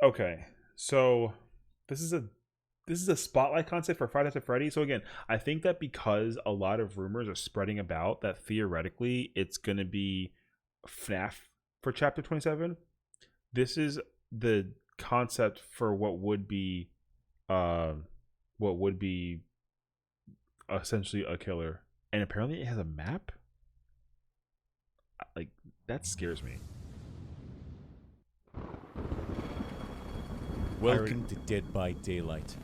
Okay, so this is a spotlight concept for Friday Nights at Freddy. So again, I think that because a lot of rumors are spreading about that theoretically it's gonna be FNAF for Chapter 27. This is the concept for uh what would be essentially a killer, and apparently it has a map. Like that scares me. Welcome to Dead by Daylight.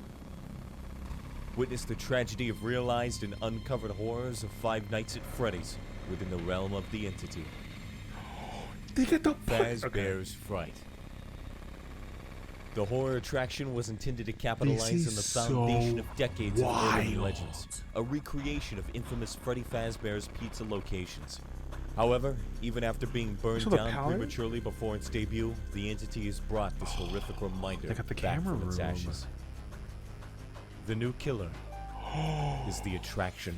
Witness the tragedy of realized and uncovered horrors of Five Nights at Freddy's within the realm of the entity. They get the Fazbear's Fright. The horror attraction was intended to capitalize on the foundation of decades of urban legends, a recreation of infamous Freddy Fazbear's Pizza locations. However, even after being burned down prematurely before its debut, the entity has brought this horrific reminder back from its ashes. The new killer is the attraction.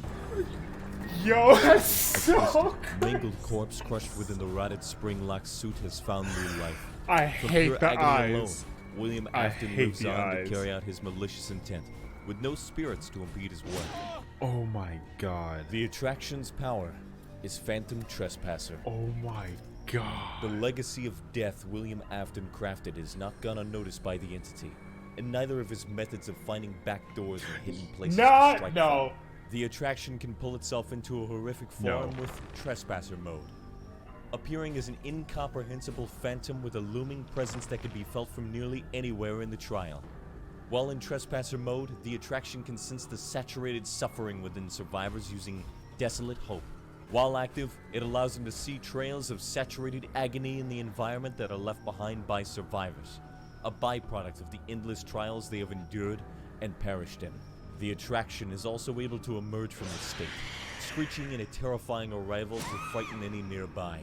Yo, that's so mangled corpse crushed within the rotted spring-locked suit has found new life. I hate the eyes. Alone, William Afton moves on to carry out his malicious intent, with no spirits to impede his work. Oh my god. The attraction's power is Phantom Trespasser. Oh my god. The legacy of death William Afton crafted is not gone unnoticed by the entity, and neither of his methods of finding back doors and hidden places to strike from. The attraction can pull itself into a horrific form with Trespasser mode, appearing as an incomprehensible phantom with a looming presence that can be felt from nearly anywhere in the trial. While in Trespasser mode, the attraction can sense the saturated suffering within survivors using Desolate Hope. While active, it allows them to see trails of saturated agony in the environment that are left behind by survivors, a byproduct of the endless trials they have endured and perished in. The attraction is also able to emerge from the state, screeching in a terrifying arrival to frighten any nearby.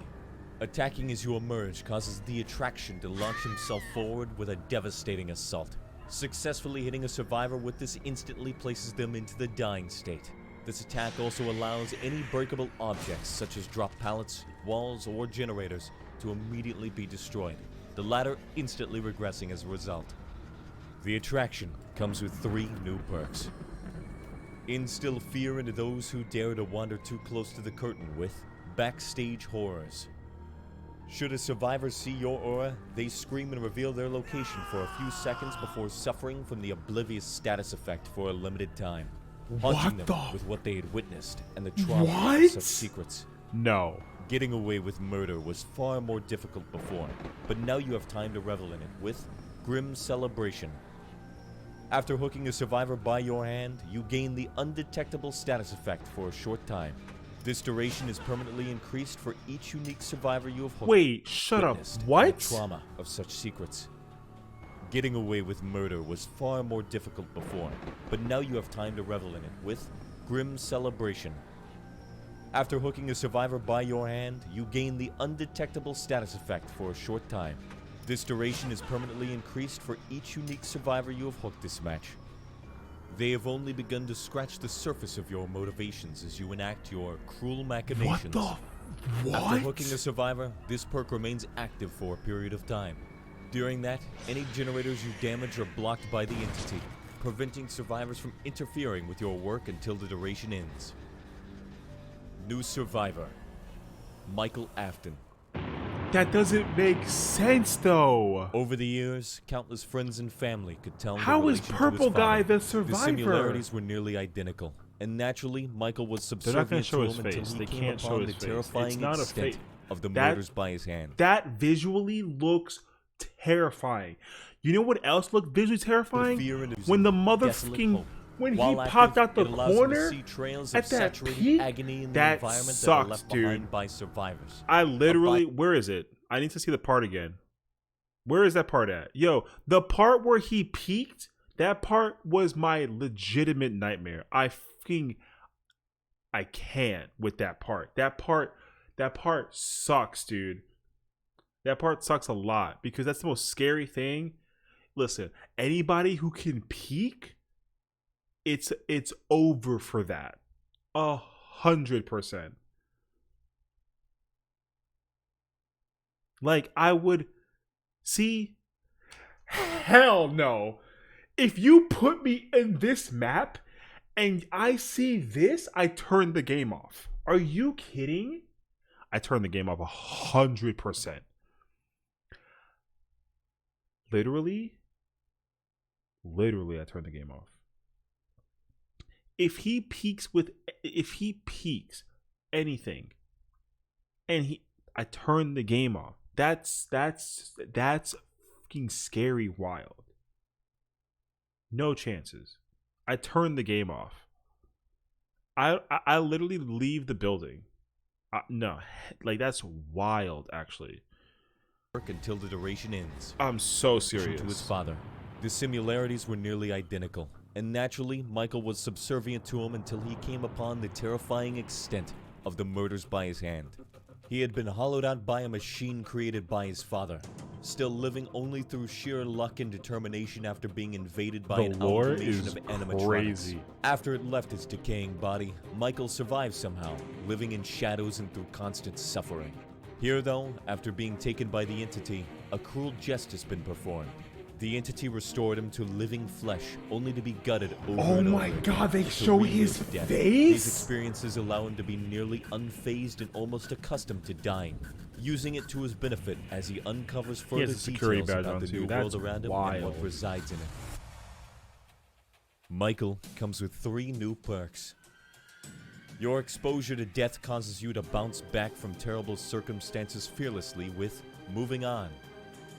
Attacking as you emerge causes the attraction to launch himself forward with a devastating assault. Successfully hitting a survivor with this instantly places them into the dying state. This attack also allows any breakable objects, such as drop pallets, walls, or generators, to immediately be destroyed, the latter instantly regressing as a result. The attraction comes with 3 new perks. Instill fear into those who dare to wander too close to the curtain with Backstage Horrors. Should a survivor see your aura, they scream and reveal their location for a few seconds before suffering from the oblivious status effect for a limited time, haunting them with what they had witnessed and the trauma of such secrets. No. Getting away with murder was far more difficult before, but now you have time to revel in it with Grim Celebration. After hooking a survivor by your hand, you gain the undetectable status effect for a short time. This duration is permanently increased for each unique survivor you have hooked. Wait, shut up. What? The trauma of such secrets. Getting away with murder was far more difficult before, but now you have time to revel in it with Grim Celebration. After hooking a survivor by your hand, you gain the undetectable status effect for a short time. This duration is permanently increased for each unique survivor you have hooked this match. They have only begun to scratch the surface of your motivations as you enact your cruel machinations. What? After hooking a survivor, this perk remains active for a period of time. During that, any generators you damage are blocked by the entity, preventing survivors from interfering with your work until the duration ends. New survivor, Michael Afton. That doesn't make sense, though. Over the years, countless friends and family could tell how is Purple Guy the survivor? The similarities were nearly identical, and naturally, Michael was subservient to him until he came upon the terrifying extent of the murders by his hand. That visually looks terrifying. You know what else looked visually terrifying? When the motherfucking when he popped out the corner at that peak, that sucks, dude. By survivors. I literally, where is it? I need to see the part again. Where is that part at? Yo, the part where he peaked, that part was my legitimate nightmare. I can't with that part. That part sucks, dude. That part sucks a lot because that's the most scary thing. Listen, anybody who can peak, it's over for that. 100%. Like, I would see hell no. If you put me in this map and I see this, I turn the game off. Are you kidding? I turn the game off 100%. Literally, I turn the game off. If he peeks anything, and I turn the game off. That's fucking scary wild. No chances. I turn the game off. I literally leave the building. No, like that's wild actually. Until the duration ends. I'm so serious. To his father. The similarities were nearly identical, and naturally, Michael was subservient to him until he came upon the terrifying extent of the murders by his hand. He had been hollowed out by a machine created by his father, still living only through sheer luck and determination after being invaded by an amalgamation of animatronics. After it left his decaying body, Michael survived somehow, living in shadows and through constant suffering. Here, though, after being taken by the entity, a cruel jest has been performed. The entity restored him to living flesh, only to be gutted over and over. Oh my god, they show his face? These experiences allow him to be nearly unfazed and almost accustomed to dying, using it to his benefit as he uncovers further details about the new world around him and what resides in it. Michael comes with 3 new perks. Your exposure to death causes you to bounce back from terrible circumstances fearlessly with Moving On.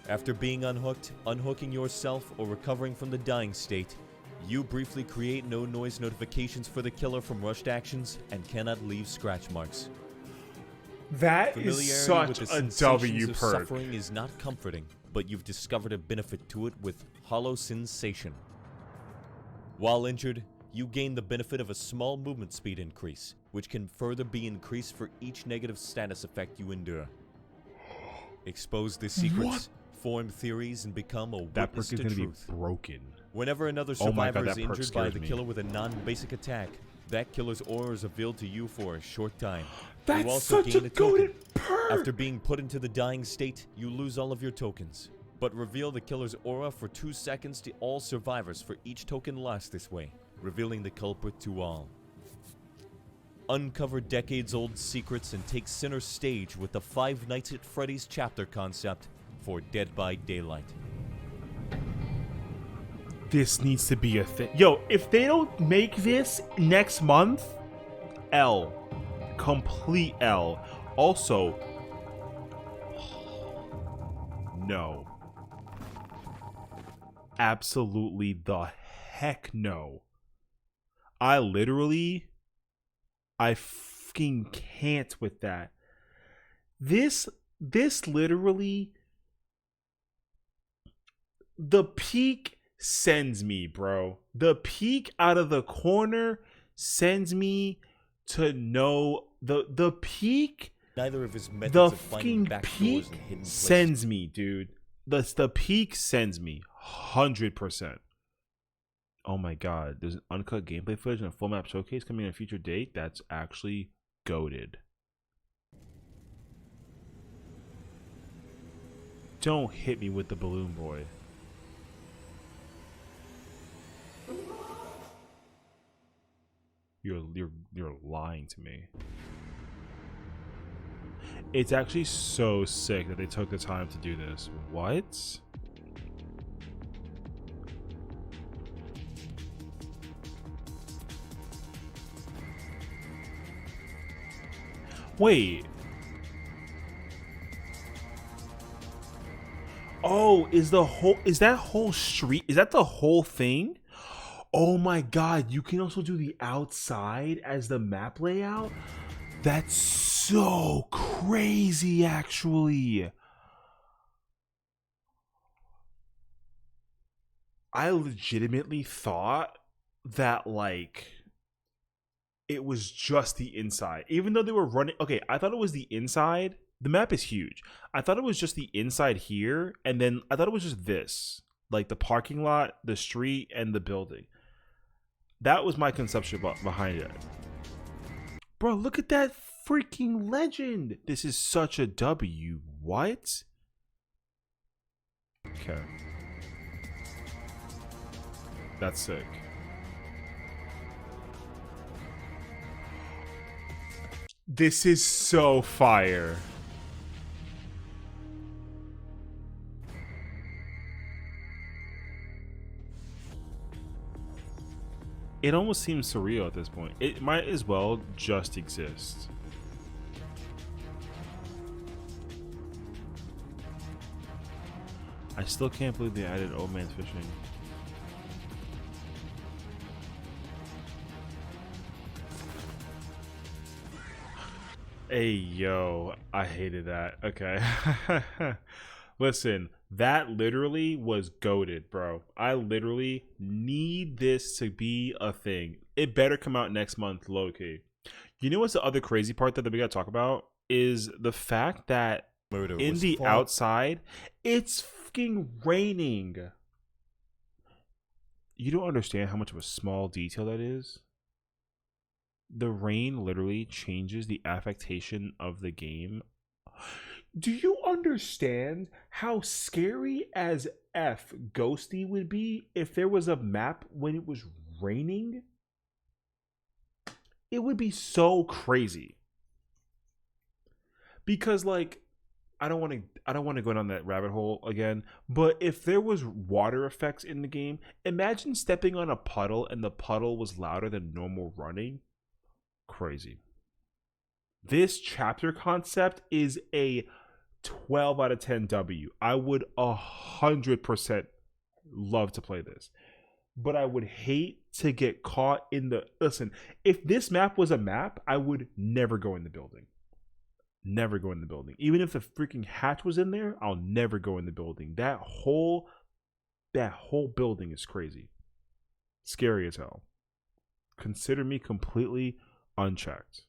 After being unhooked, unhooking yourself, or recovering from the dying state, you briefly create no noise notifications for the killer from rushed actions and cannot leave scratch marks. That is such a W perk. Suffering is not comforting, but you've discovered a benefit to it with Hollow Sensation. While injured, you gain the benefit of a small movement speed increase, which can further be increased for each negative status effect you endure. Expose the secrets, form theories, and become a witness to truth. That perk is going to be broken. Whenever another survivor is injured by the killer with a non-basic attack, that killer's aura is revealed to you for a short time. That's you also such gain a goated perk! After being put into the dying state, you lose all of your tokens, but reveal the killer's aura for 2 seconds to all survivors for each token lost this way, revealing the culprit to all. Uncover decades-old secrets and take center stage with the Five Nights at Freddy's chapter concept for Dead by Daylight. This needs to be a thing. Yo, if they don't make this next month, L. Complete L. Also, no. Absolutely the heck no. I fucking can't with that. This literally, the peak sends me, bro. The peak out of the corner sends me to know the peak. Neither of his methods the of finding fucking back peak doors and hidden places. Sends me, dude. The peak sends me 100%. Oh my god, there's an uncut gameplay footage and a full map showcase coming in a future date. That's actually goated. Don't hit me with the balloon boy. You're lying to me. It's actually so sick that they took the time to do this. What? Wait. Oh, is that whole street? Is that the whole thing? Oh my god, you can also do the outside as the map layout? That's so crazy, actually. I legitimately thought that, like, it was just the inside. Even though they were running... Okay, I thought it was the inside. The map is huge. I thought it was just the inside here, and then I thought it was just this. Like, the parking lot, the street, and the building. That was my conception behind it. Bro, look at that freaking legend. This is such a W. What? Okay. That's sick. This is so fire. It almost seems surreal at this point. It might as well just exist. I still can't believe they added Old Man's Fishing. Hey, yo, I hated that. Okay. Listen, that literally was goated, bro. I literally need this to be a thing. It better come out next month, low-key. You know what's the other crazy part that we gotta talk about? Is the fact that in the outside, it's fucking raining. You don't understand how much of a small detail that is. The rain literally changes the affectation of the game. Do you understand how scary as F Ghosty would be if there was a map when it was raining? It would be so crazy. Because like I don't want to go down that rabbit hole again, but if there was water effects in the game, imagine stepping on a puddle and the puddle was louder than normal running. Crazy. This chapter concept is a 12 out of 10 W. I would 100% love to play this, but I would hate to get caught in the... Listen, if this map was a map, I would never go in the building. Never go in the building. Even if the freaking hatch was in there, I'll never go in the building. That whole building is crazy. Scary as hell. Consider me completely unchecked.